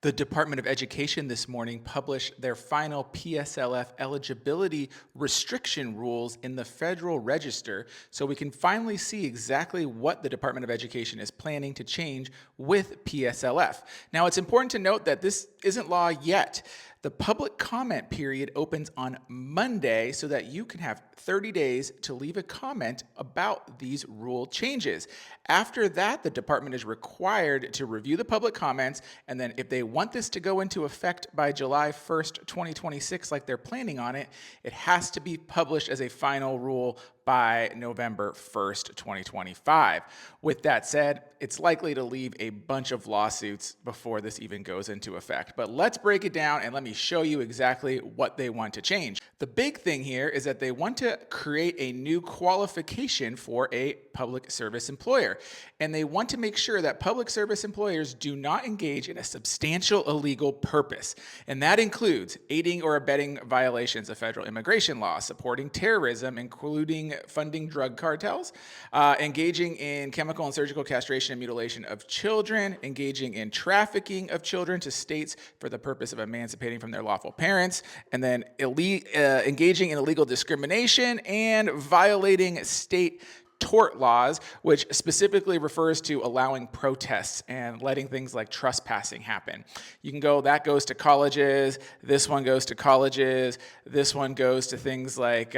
The Department of Education this morning published their final PSLF eligibility restriction rules in the Federal Register, so we can finally see exactly what the Department of Education is planning to change with PSLF. Now, it's important to note that this isn't law yet. The public comment period opens on Monday so that you can have 30 days to leave a comment about these rule changes. After that, the department is required to review the public comments, and then if they want this to go into effect by July 1st, 2026, like they're planning on it, it has to be published as a final rule by November 1st, 2025. With that said, it's likely to leave a bunch of lawsuits before this even goes into effect. But let's break it down and let me show you exactly what they want to change. The big thing here is that they want to create a new qualification for a public service employer. And they want to make sure that public service employers do not engage in a substantial illegal purpose. And that includes aiding or abetting violations of federal immigration law, supporting terrorism, including funding drug cartels, engaging in chemical and surgical castration and mutilation of children, engaging in trafficking of children to states for the purpose of emancipating from their lawful parents, and then engaging in illegal discrimination and violating state tort laws, which specifically refers to allowing protests and letting things like trespassing happen. You can go, that goes to colleges, this one goes to colleges, this one goes to things like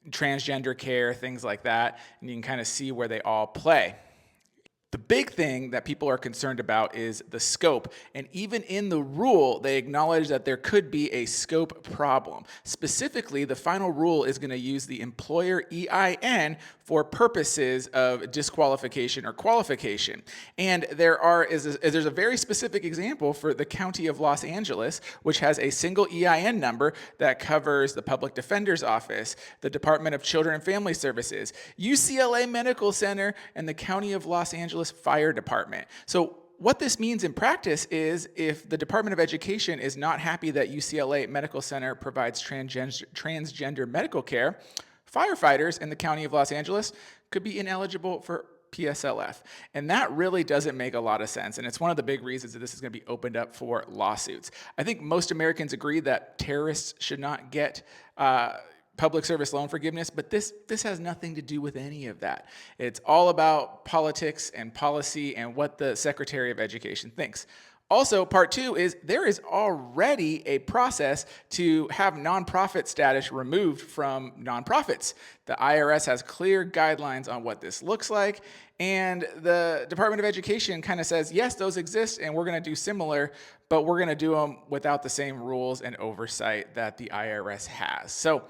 transgender care, things like that, and you can kind of see where they all play. The big thing that people are concerned about is the scope, and even in the rule, they acknowledge that there could be a scope problem. Specifically, the final rule is going to use the employer EIN for purposes of disqualification or qualification. And there's a very specific example for the County of Los Angeles, which has a single EIN number that covers the Public Defender's Office, the Department of Children and Family Services, UCLA Medical Center, and the County of Los Angeles Fire Department. So what this means in practice is if the Department of Education is not happy that UCLA Medical Center provides transgender medical care, firefighters in the County of Los Angeles could be ineligible for PSLF. And that really doesn't make a lot of sense. And it's one of the big reasons that this is going to be opened up for lawsuits. I think most Americans agree that terrorists should not get public service loan forgiveness, but this has nothing to do with any of that. It's all about politics and policy and what the Secretary of Education thinks. Also, part two is there is already a process to have nonprofit status removed from nonprofits. The IRS has clear guidelines on what this looks like, and the Department of Education kind of says, yes, those exist, and we're going to do similar, but we're going to do them without the same rules and oversight that the IRS has. So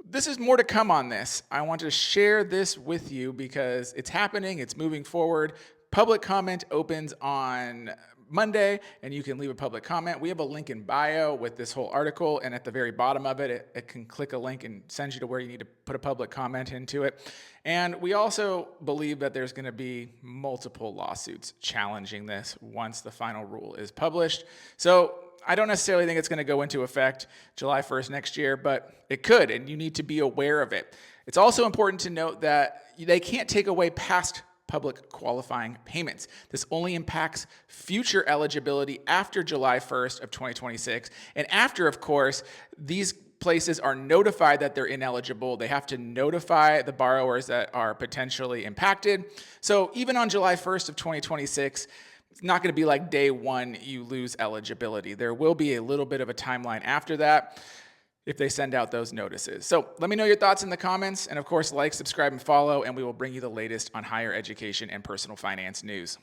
this is more to come on this. I want to share this with you because it's happening, it's moving forward. Public comment opens on Monday, and you can leave a public comment. We have a link in bio with this whole article, and at the very bottom of it, it can click a link and send you to where you need to put a public comment into it. And we also believe that there's going to be multiple lawsuits challenging this once the final rule is published. So I don't necessarily think it's going to go into effect July 1st next year, but it could, and you need to be aware of it. It's also important to note that they can't take away past public qualifying payments. This only impacts future eligibility after July 1st of 2026. And after, of course, these places are notified that they're ineligible. They have to notify the borrowers that are potentially impacted. So even on July 1st of 2026, it's not going to be like day one you lose eligibility. There will be a little bit of a timeline after that if they send out those notices. So let me know your thoughts in the comments, and of course, like, subscribe, and follow, and we will bring you the latest on higher education and personal finance news.